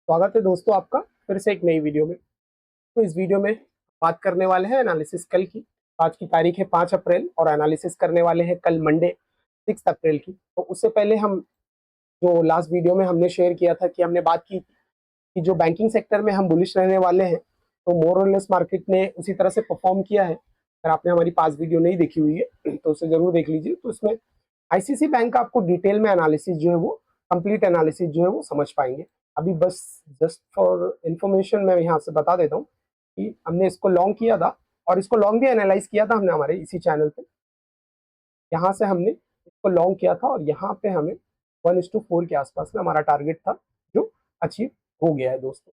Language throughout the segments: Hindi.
स्वागत है दोस्तों आपका फिर से एक नई वीडियो में। तो इस वीडियो में बात करने वाले हैं एनालिसिस कल की। आज की तारीख है 5 अप्रैल और एनालिसिस करने वाले हैं कल मंडे 6 अप्रैल की। तो उससे पहले हम जो लास्ट वीडियो में हमने शेयर किया था कि हमने बात की कि जो बैंकिंग सेक्टर में हम बुलिश रहने वाले हैं, तो मोर और लेस मार्केट ने उसी तरह से परफॉर्म किया है। अगर आपने हमारी पास वीडियो नहीं देखी हुई है तो उसे जरूर देख लीजिए। तो इसमें आईसीसी बैंक का आपको डिटेल में एनालिसिस जो है वो कंप्लीट एनालिसिस जो है वो समझ पाएंगे। अभी बस जस्ट फॉर इंफॉर्मेशन मैं यहाँ से बता देता हूँ कि हमने इसको लॉन्ग किया था और इसको लॉन्ग भी एनालाइज किया था हमने हमारे इसी चैनल पे। यहाँ से हमने इसको लॉन्ग किया था और यहाँ पे हमें 1:4 के आसपास में हमारा टारगेट था जो अचीव हो गया है दोस्तों।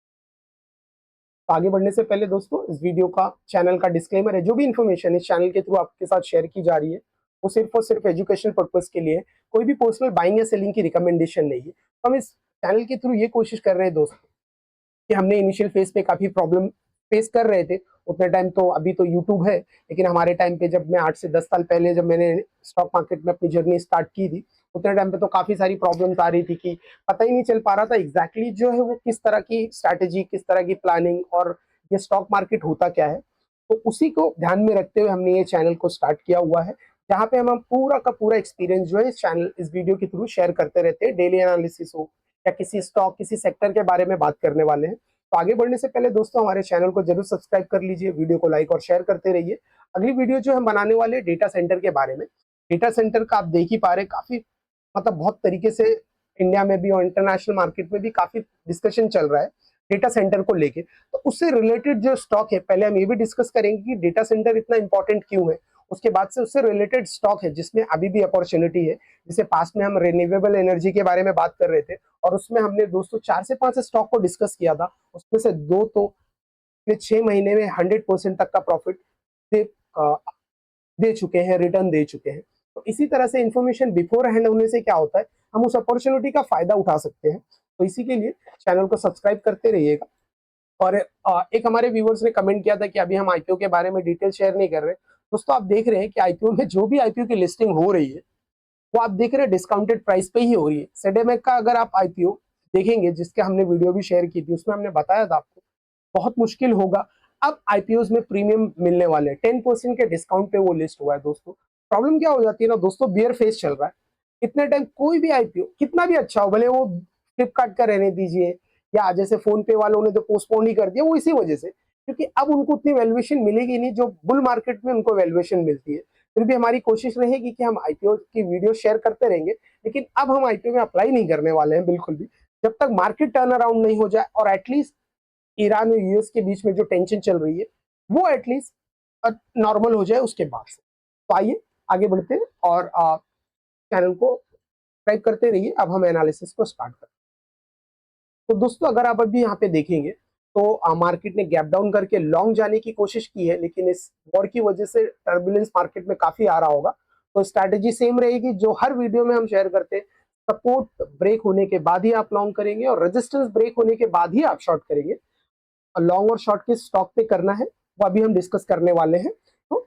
तो आगे बढ़ने से पहले दोस्तों इस वीडियो का चैनल का डिस्क्लेमर है, जो भी इन्फॉर्मेशन इस चैनल के थ्रू आपके साथ शेयर की जा रही है वो सिर्फ और सिर्फ एजुकेशन पर्पज के लिए है। कोई भी पर्सनल बाइंग या सेलिंग की रिकमेंडेशन नहीं है। तो हम इस चैनल के थ्रू ये कोशिश कर रहे हैं दोस्तों कि हमने इनिशियल फेज पे काफी प्रॉब्लम फेस कर रहे थे उतने टाइम। तो अभी तो यूट्यूब है, लेकिन हमारे टाइम पे जब मैं 8 से 10 साल पहले जब मैंने स्टॉक मार्केट में अपनी जर्नी स्टार्ट की थी, उतने टाइम पे तो काफी सारी प्रॉब्लम्स आ रही थी कि पता ही नहीं चल पा रहा था एग्जैक्टली जो है वो किस तरह की स्ट्रैटेजी, किस तरह की प्लानिंग और ये स्टॉक मार्केट होता क्या है। तो उसी को ध्यान में रखते हुए हमने ये चैनल को स्टार्ट किया हुआ है, जहाँ पे हम पूरा का पूरा एक्सपीरियंस जो है इस चैनल इस वीडियो के थ्रू शेयर करते रहते हैं। डेली एनालिसिस हो या किसी स्टॉक किसी सेक्टर के बारे में बात करने वाले हैं। तो आगे बढ़ने से पहले दोस्तों हमारे चैनल को जरूर सब्सक्राइब कर लीजिए, वीडियो को लाइक और शेयर करते रहिए। अगली वीडियो जो हम बनाने वाले हैं डेटा सेंटर के बारे में। डेटा सेंटर का आप देख ही पा रहे, काफी मतलब बहुत तरीके से इंडिया में भी और इंटरनेशनल मार्केट में भी काफी डिस्कशन चल रहा है डेटा सेंटर को लेके। तो उससे रिलेटेड जो स्टॉक है, पहले हम ये भी डिस्कस करेंगे कि डेटा सेंटर इतना इंपॉर्टेंट क्यों है। उसके बाद से उससे रिलेटेड स्टॉक है जिसमें अभी भी अपॉर्चुनिटी है। जैसे पास्ट में हम रिन्यूएबल एनर्जी के बारे में बात कर रहे थे और उसमें हमने दोस्तों 4 से 5 स्टॉक को डिस्कस किया था। उसमें से 2 तो पिछले 6 महीने में 100% तक का प्रॉफिट दे, दे चुके हैं, रिटर्न दे चुके हैं। तो इसी तरह से इंफॉर्मेशन बिफोर हैंड होने से क्या होता है, हम उस अपॉर्चुनिटी का फायदा उठा सकते हैं। तो इसी के लिए चैनल को सब्सक्राइब करते रहिएगा। और एक हमारे व्यूवर्स ने कमेंट किया था कि अभी हम आईपीओ के बारे में डिटेल शेयर नहीं कर रहे। दोस्तों आप देख रहे हैं कि आईपीओ में जो भी आईपीओ की लिस्टिंग हो रही है वो आप देख रहे हैं डिस्काउंटेड प्राइस पे ही हो रही है। सेडेमेक का अगर आप आईपीओ देखेंगे, जिसके हमने वीडियो भी शेयर की थी, उसमें हमने बताया था आपको बहुत मुश्किल होगा अब आईपीओ में प्रीमियम मिलने वाले हैं। 10% के डिस्काउंट पे वो लिस्ट हुआ है दोस्तों। प्रॉब्लम क्या हो जाती है ना दोस्तों, बियर फेस चल रहा है इतने टाइम। कोई भी आईपीओ कितना भी अच्छा हो, भले वो फ्लिपकार्ट का रहने दीजिए या जैसे फोन पे वालों ने तो पोस्टपोन ही कर दिया, वो इसी वजह से क्योंकि अब उनको उतनी वैल्यूएशन मिलेगी नहीं जो बुल मार्केट में उनको वैल्यूएशन मिलती है। फिर भी हमारी कोशिश रहेगी कि हम आईपीओ की वीडियो शेयर करते रहेंगे, लेकिन अब हम आईपीओ में अप्लाई नहीं करने वाले हैं बिल्कुल भी, जब तक मार्केट टर्न अराउंड नहीं हो जाए और एटलीस्ट ईरान और यूएस के बीच में जो टेंशन चल रही है वो एटलीस्ट नॉर्मल हो जाए उसके बाद से। तो आइए आगे बढ़ते हैं और चैनल को सब्सक्राइब करते रहिए। अब हम एनालिसिस को स्टार्ट करते हैं। तो दोस्तों अगर आप अभी यहाँ पे देखेंगे तो मार्केट ने गैप डाउन करके लॉन्ग जाने की कोशिश की है, लेकिन इस वॉर की वजह से टर्बुलेंस मार्केट में काफी आ रहा होगा। तो स्ट्रैटेजी सेम रहेगी जो हर वीडियो में हम शेयर करते हैं। सपोर्ट ब्रेक होने के बाद ही आप लॉन्ग करेंगे और रेजिस्टेंस ब्रेक होने के बाद ही आप शॉर्ट करेंगे। लॉन्ग और शॉर्ट के स्टॉक पे करना है वो अभी हम डिस्कस करने वाले हैं। तो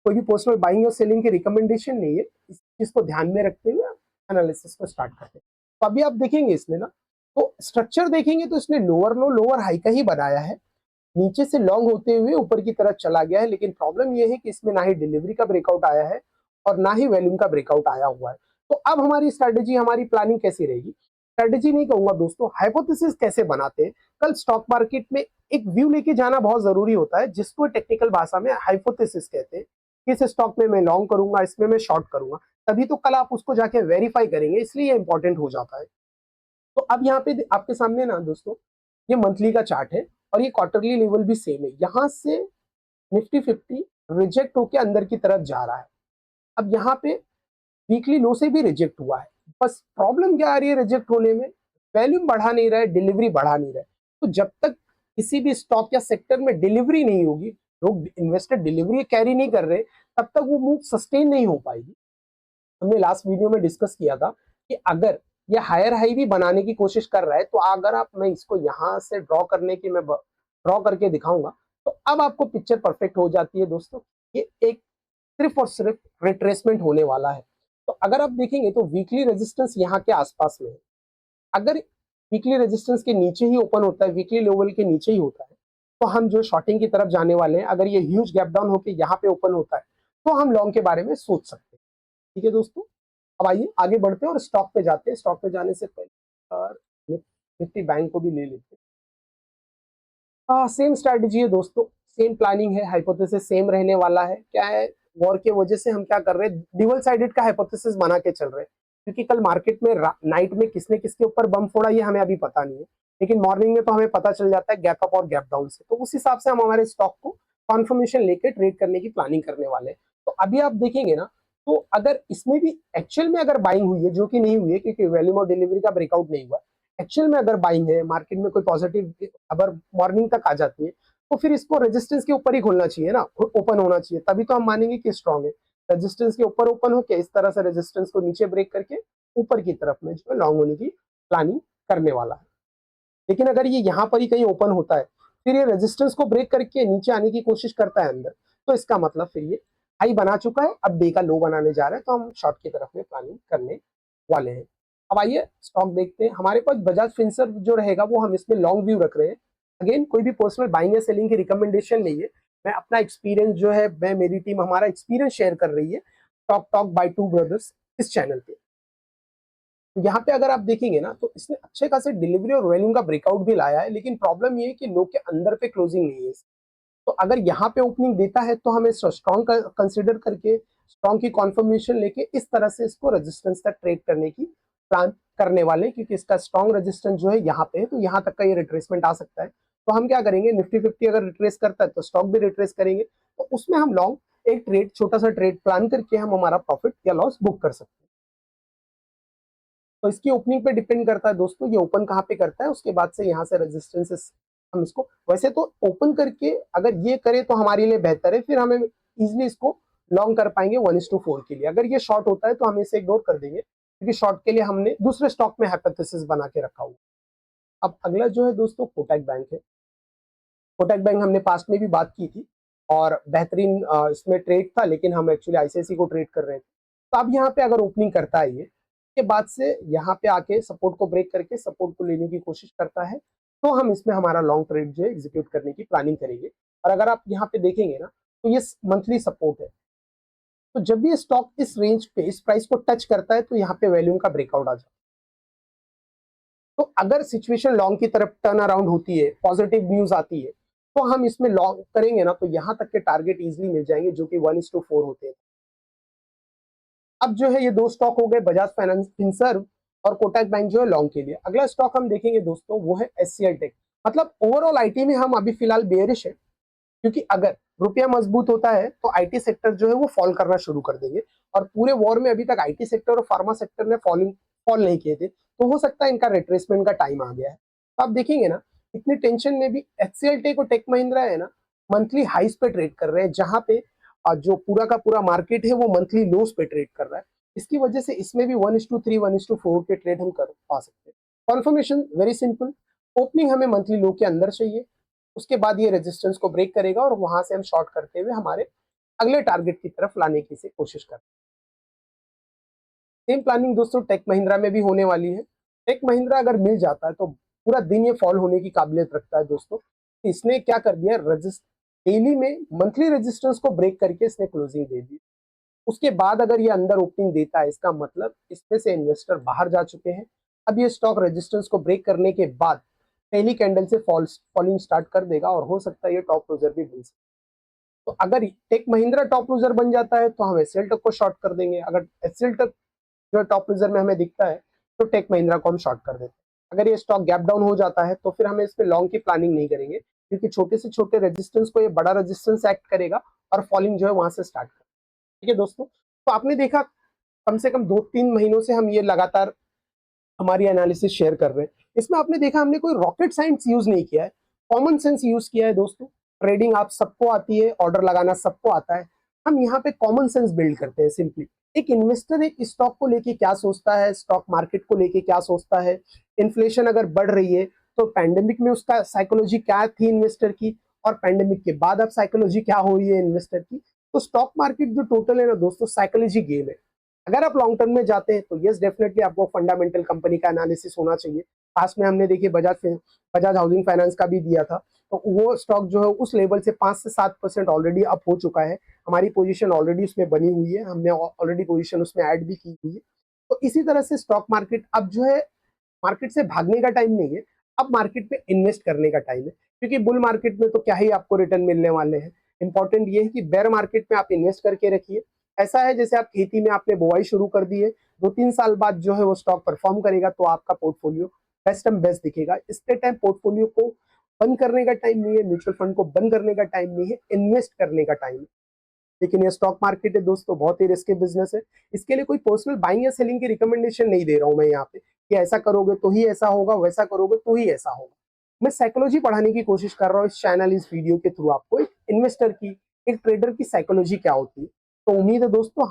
कोई भी पर्सनल बाइंग और सेलिंग की रिकमेंडेशन नहीं है, इस चीज को ध्यान में रखते हुए एनालिसिस को स्टार्ट करते हैं। तो अभी आप देखेंगे इसमें ना, तो स्ट्रक्चर देखेंगे तो इसने लोअर लो लोअर हाई का ही बनाया है, नीचे से लॉन्ग होते हुए ऊपर की तरफ चला गया है। लेकिन प्रॉब्लम यह है कि इसमें ना ही डिलीवरी का ब्रेकआउट आया है और ना ही वॉल्यूम का ब्रेकआउट आया हुआ है। तो अब हमारी स्ट्रेटेजी, हमारी प्लानिंग कैसी रहेगी, स्ट्रेटेजी नहीं कहूंगा दोस्तों, हाइपोथेसिस कैसे बनाते हैं। कल स्टॉक मार्केट में एक व्यू लेके जाना बहुत जरूरी होता है, जिसको टेक्निकल भाषा में हाइपोथेसिस कहते हैं। किस स्टॉक में मैं लॉन्ग करूंगा, इसमें मैं शॉर्ट करूंगा, तभी तो कल आप उसको जाके वेरीफाई करेंगे, इसलिए ये इंपॉर्टेंट हो जाता है। तो अब यहाँ पे आपके सामने ना दोस्तों ये मंथली का चार्ट है और ये क्वार्टरली लेवल भी सेम है। यहाँ से निफ्टी 50 रिजेक्ट होके अंदर की तरफ जा रहा है। अब यहाँ पे वीकली लो से भी रिजेक्ट हुआ है। बस प्रॉब्लम क्या आ रही है रिजेक्ट होने में, वैल्यूम बढ़ा नहीं रहा है, डिलीवरी बढ़ा नहीं रहा है। तो जब तक किसी भी स्टॉक या सेक्टर में डिलीवरी नहीं होगी, लोग इन्वेस्टर डिलीवरी कैरी नहीं कर रहे, तब तक वो मूव सस्टेन नहीं हो पाएगी। हमने लास्ट वीडियो में डिस्कस किया था कि अगर ये हायर हाई भी बनाने की कोशिश कर रहा है, तो अगर आप मैं इसको यहां से ड्रॉ करने की मैं ड्रॉ करके दिखाऊंगा, तो अब आपको पिक्चर परफेक्ट हो जाती है दोस्तों। ये एक सिर्फ और सिर्फ रिट्रेसमेंट होने वाला है। तो अगर आप देखेंगे तो वीकली रेजिस्टेंस यहाँ के आसपास में है। अगर वीकली रेजिस्टेंस के नीचे ही ओपन होता है, वीकली लेवल के नीचे ही होता है, तो हम जो शॉर्टिंग की तरफ जाने वाले हैं, अगर ये ह्यूज गैप डाउन होकर यहाँ पे ओपन होता है तो हम लॉन्ग के बारे में सोच सकते हैं। ठीक है दोस्तों, अब आइए आगे बढ़ते हैं और स्टॉक पे जाते हैं। स्टॉक पे जाने से पहले निफ्टी बैंक को भी ले लेते हैं। सेम स्ट्रैटेजी है दोस्तों, सेम प्लानिंग है, हाइपोथेसिस सेम रहने वाला है। क्या है, वॉर के वजह से हम क्या कर रहे हैं, डुअल साइडेड का हाइपोथेसिस बना के चल रहे हैं, क्योंकि कल मार्केट में नाइट में किसने किसके ऊपर बम फोड़ा ये हमें अभी पता नहीं है, लेकिन मॉर्निंग में तो हमें पता चल जाता है गैप अप और गैप डाउन से। तो उस हिसाब से हम हमारे स्टॉक को कॉन्फर्मेशन लेके ट्रेड करने की प्लानिंग करने वाले हैं। तो अभी आप देखेंगे ना, तो अगर इसमें भी एक्चुअल में अगर बाइंग हुई है, जो कि नहीं हुई है क्योंकि वॉल्यूम और डिलीवरी का ब्रेकआउट नहीं हुआ, एक्चुअल में अगर बाइंग है, मार्केट में कोई पॉजिटिव अगर मॉर्निंग तक आ जाती है, तो फिर इसको रेजिस्टेंस के ऊपर ही खोलना चाहिए ना, ओपन होना चाहिए, तभी तो हम मानेंगे कि स्ट्रांग है। रेजिस्टेंस के ऊपर ओपन होकर इस तरह से रेजिस्टेंस को नीचे ब्रेक करके ऊपर की तरफ में जो है लॉन्ग होने की प्लानिंग करने वाला है। लेकिन अगर ये यहाँ पर ही कहीं ओपन होता है, फिर ये रेजिस्टेंस को ब्रेक करके नीचे आने की कोशिश करता है अंदर, तो इसका मतलब फिर ये हाई बना चुका है, अब डे का लो बनाने जा रहा है, तो हम शॉर्ट की तरफ में प्लानिंग करने वाले हैं। अब आइए स्टॉक देखते हैं। हमारे पास बजाज फिनसर्व जो रहेगा वो हम इसमें लॉन्ग व्यू रख रहे हैं। अगेन कोई भी पर्सनल बाइंग या सेलिंग की रिकमेंडेशन नहीं है, मैं अपना एक्सपीरियंस जो है, मैं मेरी टीम हमारा एक्सपीरियंस शेयर कर रही है talk talk by two brothers इस चैनल पे। तो यहाँ पे अगर आप देखेंगे ना, तो इसने अच्छे खासे डिलीवरी और वॉल्यूम का ब्रेकआउट भी लाया है, लेकिन प्रॉब्लम ये है कि लो के अंदर पे क्लोजिंग नहीं है। तो अगर यहाँ पे ओपनिंग देता है तो हमें स्ट्रॉन्ग कंसिडर करके स्ट्रॉन्ग की कॉन्फर्मेशन लेके इस तरह से इसको रेजिस्टेंस तक ट्रेड करने की प्लान करने वाले, क्योंकि इसका स्ट्रॉन्ग रेजिस्टेंस जो है यहाँ पे है, तो यहाँ तक का ये रिट्रेसमेंट आ सकता है। तो हम क्या करेंगे, निफ्टी 50 अगर रिट्रेस करता है तो स्टॉक भी रिट्रेस करेंगे, तो उसमें हम लॉन्ग एक ट्रेड, छोटा सा ट्रेड प्लान करके हम हमारा प्रॉफिट या लॉस बुक कर सकते हैं। तो इसकी ओपनिंग पे डिपेंड करता है दोस्तों, ये ओपन कहाँ पे करता है, उसके बाद से यहाँ से रेजिस्टेंसेस हम इसको, वैसे तो ओपन करके अगर ये करे तो हमारे लिए बेहतर है, फिर हमें इजिली इसको लॉन्ग कर पाएंगे 1:4 के लिए। अगर ये शॉर्ट होता है तो हम इसे इग्नोर कर देंगे, क्योंकि शॉर्ट के लिए हमने दूसरे स्टॉक में हाइपोथेसिस बना के रखा हुआ। अब अगला जो है दोस्तों कोटक बैंक है। कोटक बैंक हमने पास्ट में भी बात की थी और बेहतरीन इसमें ट्रेड था, लेकिन हम एक्चुअली आईसीआईसी को ट्रेड कर रहे थे। तो अब यहाँ पे अगर ओपनिंग करता है ये के बाद से यहाँ पे आके सपोर्ट को ब्रेक करके सपोर्ट को लेने की कोशिश करता है, तो हम इसमें हमारा लॉन्ग ट्रेड जो है एग्जीक्यूट करने की प्लानिंग करेंगे। और अगर आप यहाँ पे देखेंगे ना, तो ये मंथली सपोर्ट है, तो जब भी स्टॉक इस रेंज पे इस प्राइस को टच करता है तो यहाँ पे वैल्यूम का ब्रेकआउट आ जाता है। तो अगर सिचुएशन लॉन्ग की तरफ टर्न अराउंड होती है, पॉजिटिव न्यूज आती है, तो हम इसमें लॉन्ग करेंगे ना, तो यहाँ तक के टारगेट इजिली मिल जाएंगे, जो कि 1:4 होते हैं। अब जो है ये दो स्टॉक हो गए, बजाज फाइनेंस फिनसर्व और कोटक बैंक जो है लॉन्ग के लिए। अगला स्टॉक हम देखेंगे दोस्तों वो है एचसीएल टेक। मतलब ओवरऑल आईटी में हम अभी फिलहाल बेयरिश है, क्योंकि अगर रुपया मजबूत होता है तो आईटी सेक्टर जो है वो फॉल करना शुरू कर देंगे, और पूरे वॉर में अभी तक आईटी सेक्टर और फार्मा सेक्टर ने फॉल नहीं किए थे, तो हो सकता है इनका रिट्रेसमेंट का टाइम आ गया है। तो आप देखेंगे ना, इतनी टेंशन में भी एचसीएल टेक और टेक महिंद्रा है ना, मंथली हाइस पे ट्रेड कर रहे हैं, जहां पे जो पूरा का पूरा मार्केट है वो मंथली लोस पे ट्रेड कर रहा है। इसकी वजह से इसमें भी 1:3 1:4 के ट्रेड हम कर पा सकते हैं। कॉन्फर्मेशन वेरी सिंपल, ओपनिंग हमें मंथली लो के अंदर चाहिए, उसके बाद ये रेजिस्टेंस को ब्रेक करेगा और वहां से हम शॉर्ट करते हुए हमारे अगले टारगेट की तरफ लाने की से कोशिश करते हैं। सेम प्लानिंग दोस्तों टेक महिंद्रा में भी होने वाली है। टेक महिंद्रा अगर मिल जाता है तो पूरा दिन ये फॉल होने की काबिलियत रखता है दोस्तों। इसने क्या कर दिया, डेली में मंथली रेजिस्टेंस को ब्रेक करके इसने क्लोजिंग दे दी। उसके बाद अगर ये अंदर ओपनिंग देता है, इसका मतलब इसमें से इन्वेस्टर बाहर जा चुके हैं। अब ये स्टॉक रेजिस्टेंस को ब्रेक करने के बाद पहली कैंडल से फॉलिंग स्टार्ट कर देगा, और हो सकता है ये टॉप लूजर भी बन सकता है। तो अगर टेक महिंद्रा टॉप लूजर बन जाता है तो हम एचसीएल टेक को शॉर्ट कर देंगे। अगर एचसीएल टेक जो टॉप लूजर में हमें दिखता है तो टेक महिंद्रा को हम शॉर्ट कर देते हैं। अगर ये स्टॉक गैप डाउन हो जाता है तो फिर हमें इस पे लॉन्ग की प्लानिंग नहीं करेंगे, क्योंकि छोटे से छोटे रेजिस्टेंस को ये बड़ा रेजिस्टेंस एक्ट करेगा और फॉलिंग जो है वहां से स्टार्ट करेगा। ठीक है दोस्तों, तो आपने देखा कम से कम 2-3 महीनों से हम ये लगातार हमारी एनालिसिस शेयर कर रहे हैं। इसमें आपने देखा हमने कोई रॉकेट साइंस यूज नहीं किया है, कॉमन सेंस यूज किया है दोस्तों। ट्रेडिंग आप सबको आती है, ऑर्डर लगाना सबको आता है, हम यहाँ पे कॉमन सेंस बिल्ड करते हैं सिंपली। एक इन्वेस्टर एक स्टॉक को लेके क्या सोचता है, स्टॉक मार्केट को लेके क्या सोचता है, इन्फ्लेशन अगर बढ़ रही है तो पैंडेमिक में उसका साइकोलॉजी क्या थी इन्वेस्टर की, और पैंडेमिक के बाद अब साइकोलॉजी क्या हो रही है इन्वेस्टर की। तो स्टॉक मार्केट जो टोटल है ना दोस्तों, साइकोलॉजी गेम है। अगर आप लॉन्ग टर्म में जाते हैं तो यस डेफिनेटली आपको फंडामेंटल कंपनी का एनालिसिस होना चाहिए, पास में हमने देखिए बजाज हाउसिंग फाइनेंस का भी दिया था, तो वो स्टॉक जो है उस लेवल से 5 से 7% ऑलरेडी अप हो चुका है। हमारी पोजीशन ऑलरेडी उसमें बनी हुई है, हमने ऑलरेडी पोजीशन उसमें ऐड भी की हुई है। तो इसी तरह से स्टॉक मार्केट अब जो है, मार्केट से भागने का टाइम नहीं है, अब मार्केट में इन्वेस्ट करने का टाइम है। क्योंकि बुल मार्केट में तो क्या ही आपको रिटर्न मिलने वाले हैं। इंपॉर्टेंट ये है कि बेयर मार्केट में आप इन्वेस्ट करके रखिए। ऐसा है जैसे आप खेती में आपने बुआई शुरू कर दी है, 2-3 साल बाद जो है वो स्टॉक परफॉर्म करेगा, तो आपका पोर्टफोलियो बेस्ट एंड बेस्ट दिखेगा। इसके टाइम पोर्टफोलियो को बंद करने का टाइम नहीं है, म्यूचुअल फंड को बंद करने का टाइम नहीं है, इन्वेस्ट करने का टाइम है। लेकिन ये स्टॉक मार्केट है दोस्तों, बहुत ही रिस्की बिजनेस है। इसके लिए कोई पर्सनल बाइंग या सेलिंग की रिकमेंडेशन नहीं दे रहा हूं मैं यहाँ पे कि ऐसा करोगे तो ही ऐसा होगा, वैसा करोगे तो ही ऐसा होगा। मैं साइकोलॉजी पढ़ाने की कोशिश कर रहा हूँ इस चैनल, इस वीडियो के थ्रू आपको एक इन्वेस्टर की, एक ट्रेडर की साइकोलॉजी क्या होती है। तो उम्मीद है दोस्तों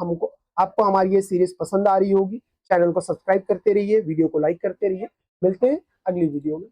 आपको हमारी ये सीरीज पसंद आ रही होगी। चैनल को सब्सक्राइब करते रहिए, वीडियो को लाइक करते रहिए। मिलते हैं अगली वीडियो में।